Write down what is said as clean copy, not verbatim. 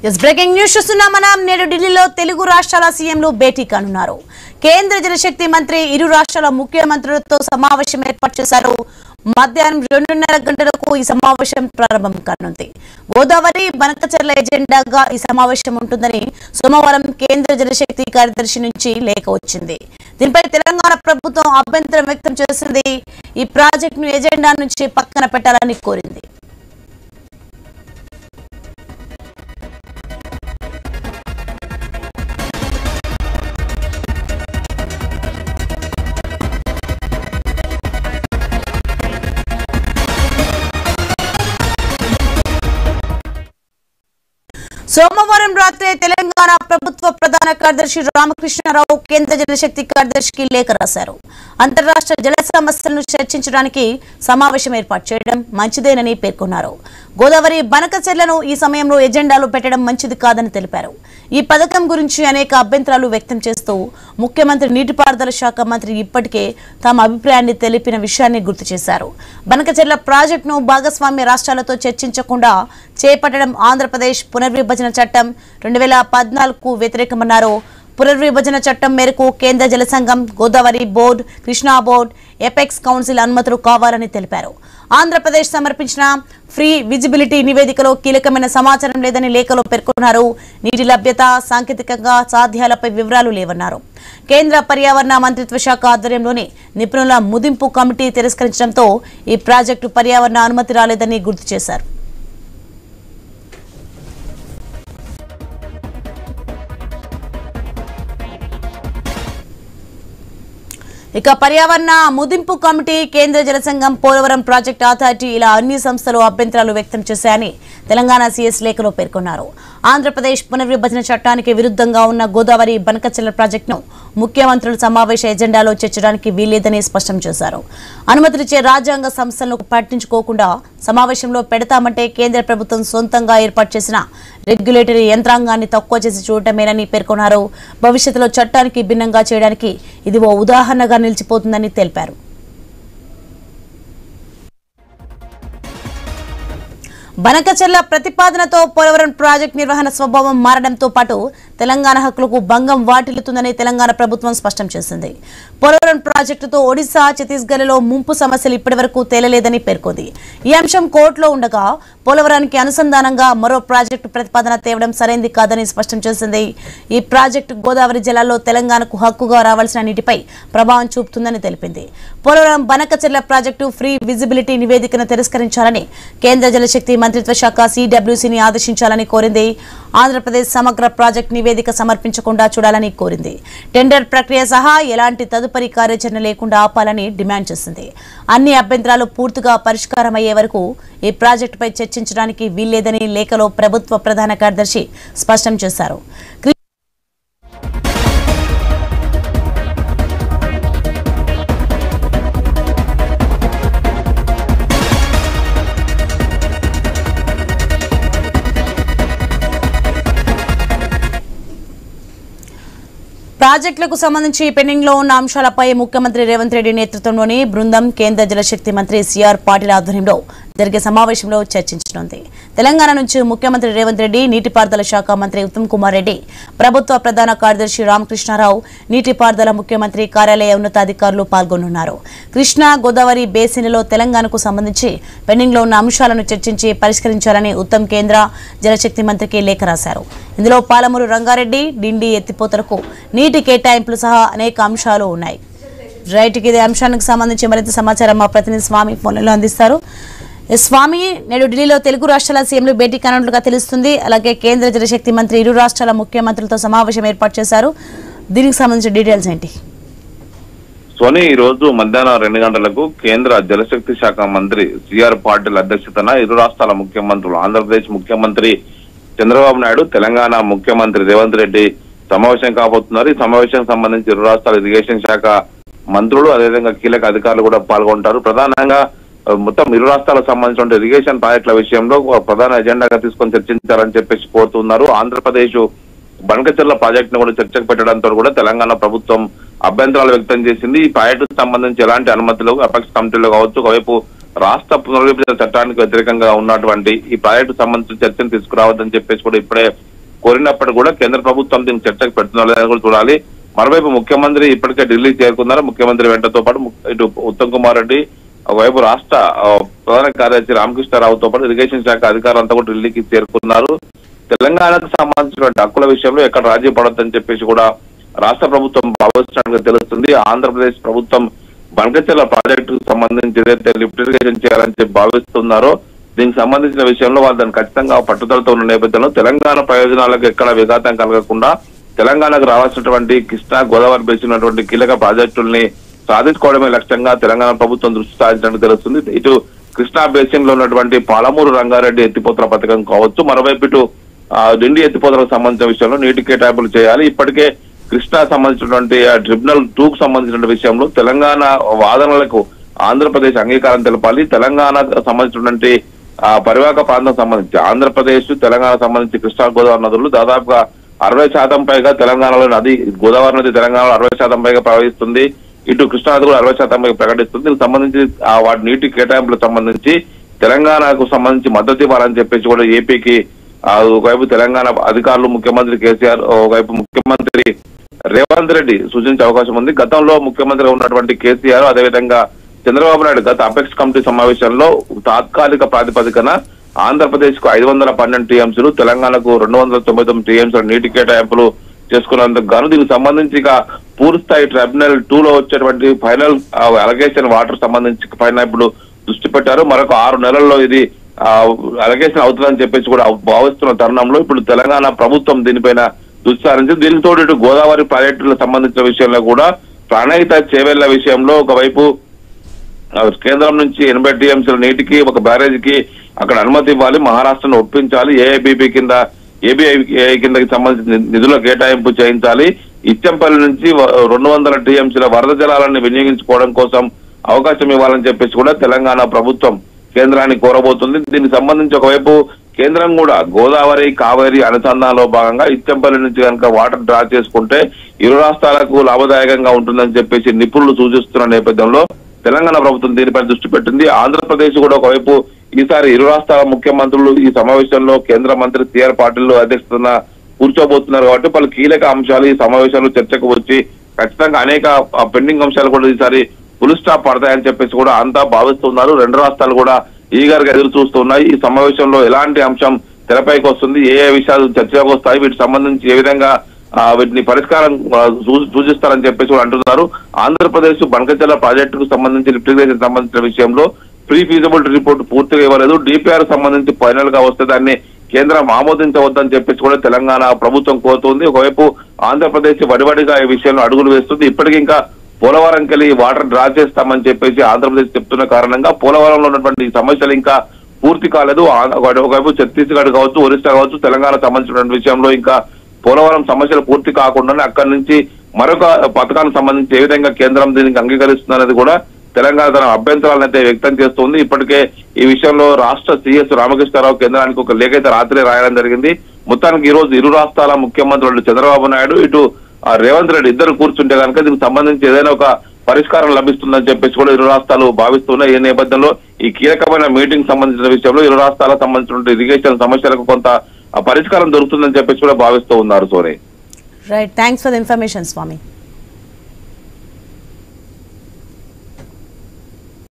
Breaking news చూస్తున్నాం మనం. నేడు ఢిల్లీలో తెలుగు రాష్ట్రాల సీఎంలు భేటీ కానున్నారు. కేంద్ర జలశక్తి మంత్రి ఇరు రాష్ట్రాల ముఖ్యమంత్రులతో సమావేశం ఏర్పాటు చేశారు. మధ్యాహ్నం 2:30 గంటలకు ఈ సమావేశం ప్రారంభం కానుంది. గోదావరి బనకచెర్ల ఎజెండాగా ఈ సమావేశం ఉంటుందని సోమవారం కేంద్ర జలశక్తి కార్యదర్శి నుంచి లేఖ వచ్చింది. దీనిపై తెలంగాణ ప్రభుత్వం అభ్యంతరం వ్యక్తం చేసింది. ఈ ప్రాజెక్టును ఎజెండా నుంచి పక్కన పెట్టాలని కోరింది. సోమవారం రాత్రి తెలంగాణ ప్రభుత్వ ప్రధాన కార్యదర్శి రామకృష్ణారావు కేంద్ర జలశక్తి కార్యదర్శికి లేఖ రాశారు. అంతర్రాష్ట్ర జల సమస్యలను చర్చించడానికి సమావేశం ఏర్పాటు చేయడం మంచిదేనని పేర్కొన్నారు. గోదావరి బనకచెర్లను ఈ సమయంలో ఎజెండాలో పెట్టడం మంచిది కాదని తెలిపారు. ఈ పథకం గురించి అనేక అభ్యంతరాలు వ్యక్తం చేస్తూ ముఖ్యమంత్రి నీటిపారుదల శాఖ మంత్రి ఇప్పటికే తమ అభిప్రాయాన్ని తెలిపిన విషయాన్ని గుర్తు చేశారు. బనకచెర్ల ప్రాజెక్టును భాగస్వామ్య రాష్ట్రాలతో చర్చించకుండా చేపట్టడం ఆంధ్రప్రదేశ్ పునర్విభజన చట్టం 2014కు వ్యతిరేకమన్నారు. పునర్విభజన చట్టం మేరకు కేంద్ర జల సంఘం, Godavari board, Krishna board, apex council అనుమతులు కావాలని తెలిపారు. ఆంధ్రప్రదేశ్ సమర్పించిన ఫ్రీ విజిబిలిటీ నివేదికలో కీలకమైన సమాచారం లేదని లేఖలో పేర్కొన్నారు. నీటి లభ్యత, సాంకేతికంగా సాధ్యాలపై వివరాలు లేవన్నారు. కేంద్ర పర్యావరణ మంత్రిత్వ శాఖ ఆధ్వర్యంలోని నిపుణుల ముదింపు కమిటీ తిరస్కరించడంతో ఈ ప్రాజెక్టు పర్యావరణ అనుమతి రాలేదని గుర్తు చేశారు. ఇక పర్యావరణ ముదింపు కమిటీ, కేంద్ర జల సంఘం, పోలవరం ప్రాజెక్టు అథారిటీ ఇలా అన్ని సంస్థలు అభ్యంతరాలు వ్యక్తం చేశాయని తెలంగాణ సీఎస్ లేఖలో పేర్కొన్నారు. ఆంధ్రప్రదేశ్ పునర్విభజన చట్టానికి విరుద్ధంగా ఉన్న గోదావరి బనకచెర్ల ప్రాజెక్టును ముఖ్యమంత్రుల సమావేశ ఎజెండాలో చేర్చడానికి వీల్లేదని స్పష్టం చేశారు. అనుమతులిచ్చే రాజ్యాంగ సంస్థలను పట్టించుకోకుండా సమావేశంలో పెడతామంటే కేంద్ర ప్రభుత్వం సొంతంగా ఏర్పాటు చేసిన రెగ్యులేటరీ యంత్రాంగాన్ని తక్కువ చేసి చూడటమేనని పేర్కొన్నారు. భవిష్యత్తులో చట్టానికి భిన్నంగా చేయడానికి ఇది ఓ ఉదాహరణగా నిలిచిపోతుందని తెలిపారు. బనకచెర్ల ప్రతిపాదనతో పోలవరం ప్రాజెక్టు నిర్వహణ స్వభావం మారడంతో పాటు తెలంగాణ హక్కులకు భంగం వాటిల్లుతుందని తెలంగాణ ప్రభుత్వం స్పష్టం చేసింది. పోలవరం ప్రాజెక్టుతో ఒడిశా, ఛత్తీస్గఢ్లలో ముంపు సమస్యలు ఇప్పటివరకు తేలలేదని పేర్కొంది. ఈ అంశం కోర్టులో ఉండగా పోలవరానికి అనుసంధానంగా మరో ప్రాజెక్టు ప్రతిపాదన తేవడం సరైంది కాదని స్పష్టం చేసింది. ఈ ప్రాజెక్టు గోదావరి జలాల్లో తెలంగాణకు హక్కుగా రావాల్సిన నీటిపై ప్రభావం చూపుతుందని తెలిపింది. Polavaram Banakacherla project free visibility నివేదికను తిరస్కరించాలని కేంద్ర జలశక్తి మంత్రిత్వ శాఖ సిడబ్ల్యూసీని ఆదేశించాలని కోరింది. ఆంధ్రప్రదేశ్ సమగ్ర ప్రాజెక్టు నివేదిక సమర్పించకుండా చూడాలని కోరింది. టెండర్ ప్రక్రియ సహా ఎలాంటి తదుపరి కార్యాచరణ లేకుండా ఆపాలని డిమాండ్ చేసింది. అన్ని అభ్యంతరాలు పూర్తిగా పరిష్కారమయ్యే వరకు ఈ ప్రాజెక్టుపై చర్చించడానికి వీల్లేదని లేఖలో ప్రభుత్వ ప్రధాన కార్యదర్శి స్పష్టం చేశారు. ప్రాజెక్టులకు సంబంధించి పెండింగ్ లో ఉన్న అంశాలపై ముఖ్యమంత్రి రేవంత్ రెడ్డి నేతృత్వంలోని బృందం కేంద్ర జలశక్తి మంత్రి సిఆర్ పాటిల్ ఆధ్వర్యంలో జరిగే సమావేశంలో చర్చించనుంది. తెలంగాణ నుంచి ముఖ్యమంత్రి రేవంత్ రెడ్డి, నీటిపారుదల శాఖ మంత్రి ఉత్తమ్ కుమార్ రెడ్డి, ప్రభుత్వ ప్రధాన కార్యదర్శి రామకృష్ణారావు, నీటిపారుదల ముఖ్యమంత్రి కార్యాలయ ఉన్నతాధికారులు పాల్గొనున్నారు. కృష్ణా, గోదావరి బేసిన్లలో తెలంగాణకు సంబంధించి పెండింగ్ లో ఉన్న అంశాలను చర్చించి పరిష్కరించాలని ఉత్తమ్ కేంద్ర జలశక్తి మంత్రికి లేఖ రాశారు. ఇందులో పాలమూరు రంగారెడ్డి, డిండి ఎత్తిపోతలకు నీటి కేటాయింపులు సహా అనేక అంశాలు ఉన్నాయి. రైట్, ఇదే అంశానికి సంబంధించి మరింత సమాచారం మా ప్రతినిధి స్వామి ఫోన్లో అందిస్తారు. స్వామి, నేడు ఢిల్లీలో తెలుగు రాష్ట్రాల సీఎంలు భేటీ కానున్నట్లుగా తెలుస్తుంది. అలాగే కేంద్ర జలశక్తి మంత్రి ఇరు రాష్ట్రాల ముఖ్యమంత్రులతో సమావేశం ఏర్పాటు చేశారు. దీనికి సంబంధించిన డీటెయిల్స్ ఏంటి? సోని, ఈ రోజు మధ్యాహ్నం 2 గంటలకు కేంద్ర జలశక్తి శాఖ మంత్రి సిఆర్ పాటిల్ అధ్యక్షతన ఇరు రాష్ట్రాల ముఖ్యమంత్రులు, ఆంధ్రప్రదేశ్ ముఖ్యమంత్రి చంద్రబాబు నాయుడు, తెలంగాణ ముఖ్యమంత్రి రేవంత్ రెడ్డి సమావేశం కాబోతున్నారు. ఈ సమావేశం సంబంధించి ఇరు రాష్ట్రాల ఇరిగేషన్ శాఖ మంత్రులు, అదేవిధంగా కీలక అధికారులు కూడా పాల్గొంటారు. ప్రధానంగా మొత్తం ఇరు రాష్ట్రాలకు సంబంధించిన ఇరిగేషన్ ప్రాజెక్టుల విషయంలో ప్రధాన ఎజెండాగా తీసుకొని చర్చించాలని చెప్పేసి కోరుతున్నారు. ఆంధ్రప్రదేశ్ బనకచెర్ల ప్రాజెక్టును కూడా చర్చకు పెట్టడంతో కూడా తెలంగాణ ప్రభుత్వం అభ్యంతరాలు వ్యక్తం చేసింది. ఈ ప్రాజెక్టుకు సంబంధించి ఎలాంటి అనుమతులు అపెక్స్ కమిటీలో కావచ్చు, ఒకవైపు రాష్ట్ర పునర్విభజన చట్టానికి వ్యతిరేకంగా ఉన్నటువంటి ఈ ప్రాజెక్టు సంబంధించిన చర్చను తీసుకురావద్దని చెప్పేసి కూడా ఇప్పుడే కోరినప్పటికీ కూడా కేంద్ర ప్రభుత్వం దీనికి చర్చకు పెడుతుందో లేదని కూడా చూడాలి. మరోవైపు ముఖ్యమంత్రి ఇప్పటికే ఢిల్లీ చేరుకున్నారు. ముఖ్యమంత్రి వెంటతో పాటు ఇటు ఉత్తమ్ కుమార్ రెడ్డి, ఒకవైపు రాష్ట్ర ప్రధాన కార్యదర్శి రామకృష్ణారావుతో పాటు ఇరిగేషన్ శాఖ అధికారులంతా కూడా ఢిల్లీకి చేరుకున్నారు. తెలంగాణకు సంబంధించినటువంటి హక్కుల విషయంలో ఎక్కడ రాజీ పడొద్దని చెప్పేసి కూడా రాష్ట్ర ప్రభుత్వం భావిస్తున్నట్టుగా తెలుస్తుంది. ఆంధ్రప్రదేశ్ ప్రభుత్వం బంకచెర్ల ప్రాజెక్టుకు సంబంధించి ఏదైతే లిఫ్ట్ ఇరిగేషన్ చేయాలని చెప్పి భావిస్తున్నారో దీనికి సంబంధించిన విషయంలో వాళ్ళు దాన్ని ఖచ్చితంగా పట్టుదలతో ఉన్న నేపథ్యంలో తెలంగాణ ప్రయోజనాలకు ఎక్కడ విఘాతం కలగకుండా తెలంగాణకు రావాల్సినటువంటి కృష్ణా గోదావరి బేసిన్ ఉన్నటువంటి కీలక ప్రాజెక్టుల్ని సాధించుకోవడమే లక్ష్యంగా తెలంగాణ ప్రభుత్వం దృష్టి సాధించినట్టు తెలుస్తుంది. ఇటు కృష్ణా బేసిన్ లో ఉన్నటువంటి పాలమూరు రంగారెడ్డి ఎత్తిపోతల పథకం కావచ్చు, మరోవైపు ఇటు డిండి ఎత్తిపోతలకు సంబంధించిన విషయంలో నీటి కేటాయింపులు చేయాలి. ఇప్పటికే కృష్ణా సంబంధించినటువంటి ట్రిబ్యునల్ 2కు సంబంధించిన విషయంలో తెలంగాణ వాదనలకు ఆంధ్రప్రదేశ్ అంగీకారం తెలపాలి. తెలంగాణకు సంబంధించినటువంటి పరివాహక ప్రాంతం సంబంధించి ఆంధ్రప్రదేశ్ తెలంగాణ సంబంధించి కృష్ణా గోదావరి నదులు దాదాపుగా 60% పైగా తెలంగాణలో నది గోదావరి నది తెలంగాణలో 60% పైగా ప్రవహిస్తుంది. ఇటు కృష్ణా నది కూడా 60% పైగా ప్రకటిస్తుంది. దీనికి సంబంధించి వాటి నీటి కేటాయింపులకు సంబంధించి తెలంగాణకు సంబంధించి మద్దతు ఇవ్వాలని చెప్పేసి కూడా ఏపీకి ఒకవైపు తెలంగాణ అధికారులు, ముఖ్యమంత్రి కేసీఆర్, ఒకవైపు ముఖ్యమంత్రి రేవంత్ రెడ్డి సూచించే అవకాశం ఉంది. గతంలో ముఖ్యమంత్రిగా ఉన్నటువంటి కేసీఆర్, అదేవిధంగా చంద్రబాబు నాయుడు గత అపెక్స్ కమిటీ సమావేశంలో తాత్కాలిక ప్రాతిపదికన ఆంధ్రప్రదేశ్ కు 512 టీఎంసీలు, తెలంగాణకు 299 టీఎంసీల నీటి కేటాయింపులు చేసుకున్నందుకు గాను దీనికి సంబంధించి ఇక పూర్తిస్థాయి ట్రిబ్యునల్ 2లో వచ్చేటువంటి ఫైనల్ అలగేషన్ వాటర్ సంబంధించి పైన ఇప్పుడు దృష్టి పెట్టారు. మరొక 6 నెలల్లో ఇది అలగేషన్ అవుతుందని చెప్పేసి కూడా భావిస్తున్న తరుణంలో ఇప్పుడు తెలంగాణ ప్రభుత్వం దీనిపైన దృష్టి సారించి దీనితో ఇటు గోదావరి ప్రాజెక్టులకు సంబంధించిన విషయంలో కూడా ప్రణాళిక చేవేళ్ల విషయంలో ఒకవైపు కేంద్రం నుంచి 80 టీఎంసీల నీటికి ఒక బ్యారేజీకి అక్కడ అనుమతి ఇవ్వాలి, మహారాష్ట్రను ఒప్పించాలి, ఏఐబీపీ కింద ఏబీఐ కిందకి సంబంధించిన నిధుల కేటాయింపు చేయించాలి, ఇచ్చంపల్లి నుంచి 200 టీఎంసీల వరద జలాలను వినియోగించుకోవడం కోసం అవకాశం ఇవ్వాలని చెప్పేసి కూడా తెలంగాణ ప్రభుత్వం కేంద్రాన్ని కోరబోతుంది. దీనికి సంబంధించి ఒకవైపు కేంద్రం కూడా గోదావరి కావేరి అనుసంధానంలో భాగంగా ఇచ్చంపల్లి నుంచి కనుక వాటర్ డ్రా చేసుకుంటే ఇరు రాష్ట్రాలకు లాభదాయకంగా ఉంటుందని చెప్పేసి నిపుణులు సూచిస్తున్న నేపథ్యంలో తెలంగాణ ప్రభుత్వం దీనిపై దృష్టి పెట్టింది. ఆంధ్రప్రదేశ్ కూడా ఒకవైపు ఈసారి ఇరు రాష్ట్రాల ముఖ్యమంత్రులు ఈ సమావేశంలో కేంద్ర మంత్రి సిఆర్ పాటిల్ అధ్యక్షతన కూర్చోబోతున్నారు కాబట్టి పలు కీలక అంశాలు ఈ సమావేశంలో చర్చకు వచ్చి ఖచ్చితంగా అనేక పెండింగ్ అంశాలు కూడా ఈసారి ఫుల్ స్టాప్ పడతాయని చెప్పేసి కూడా అంతా భావిస్తున్నారు. రెండు రాష్ట్రాలు కూడా ఈగర్ గా ఎదురు చూస్తున్నాయి. ఈ సమావేశంలో ఎలాంటి అంశం తెరపైకి వస్తుంది, ఏ విషయాలు చర్చకు వస్తాయి, వీటికి సంబంధించి ఏ విధంగా వీటిని పరిష్కారం సూచిస్తారని చెప్పేసి కూడా అంటున్నారు. ఆంధ్రప్రదేశ్ బంకచెర్ల ప్రాజెక్టుకు సంబంధించి లిఫ్ట్ ఇరిగేషన్ సంబంధించిన విషయంలో ప్రీ ఫీజిబిలిటీ రిపోర్ట్ పూర్తిగా ఇవ్వలేదు. డిపిఆర్ సంబంధించి ఫైనల్ గా వస్తే దాన్ని కేంద్రం ఆమోదించవద్దని చెప్పేసి కూడా తెలంగాణ ప్రభుత్వం కోరుతుంది. ఒకవైపు ఆంధ్రప్రదేశ్ వడివడిగా ఈ విషయంలో అడుగులు వేస్తుంది. ఇప్పటికీ ఇంకా పోలవరంకెళ్ళి వాటర్ డ్రా చేస్తామని చెప్పేసి ఆంధ్రప్రదేశ్ చెప్తున్న కారణంగా పోలవరంలో ఉన్నటువంటి సమస్యలు ఇంకా పూర్తి కాలేదు. ఒకవైపు ఛత్తీస్గఢ్ కావచ్చు, ఒరిస్సా కావచ్చు, తెలంగాణ సంబంధించిన విషయంలో ఇంకా పోలవరం సమస్యలు పూర్తి కాకుండానే అక్కడి నుంచి మరొక పథకానికి సంబంధించి ఏ విధంగా కేంద్రం దీనికి అంగీకరిస్తుందనేది కూడా తెలంగాణ తన అభ్యంతరాలను అయితే వ్యక్తం చేస్తుంది. ఇప్పటికే ఈ విషయంలో రాష్ట్ర సీఎస్ రామకృష్ణారావు కేంద్రానికి ఒక లేఖ అయితే రాత్రి రాయడం జరిగింది. మొత్తానికి ఈ రోజు ఇరు రాష్ట్రాల ముఖ్యమంత్రులు చంద్రబాబు నాయుడు, ఇటు రేవంత్ రెడ్డి ఇద్దరు కూర్చుంటే కనుక దీనికి సంబంధించి ఏదైనా ఒక పరిష్కారం లభిస్తుందని చెప్పేసి కూడా ఇరు రాష్ట్రాలు భావిస్తున్నాయి. ఈ నేపథ్యంలో ఈ కీలకమైన మీటింగ్ సంబంధించిన విషయంలో ఇరు రాష్ట్రాలకు సంబంధించిన ఇరిగేషన్ సమస్యలకు కొంత పరిష్కారం దొరుకుతుందని చెప్పేసి కూడా భావిస్తూ ఉన్నారు. Soni, right, thanks for the information Swamy.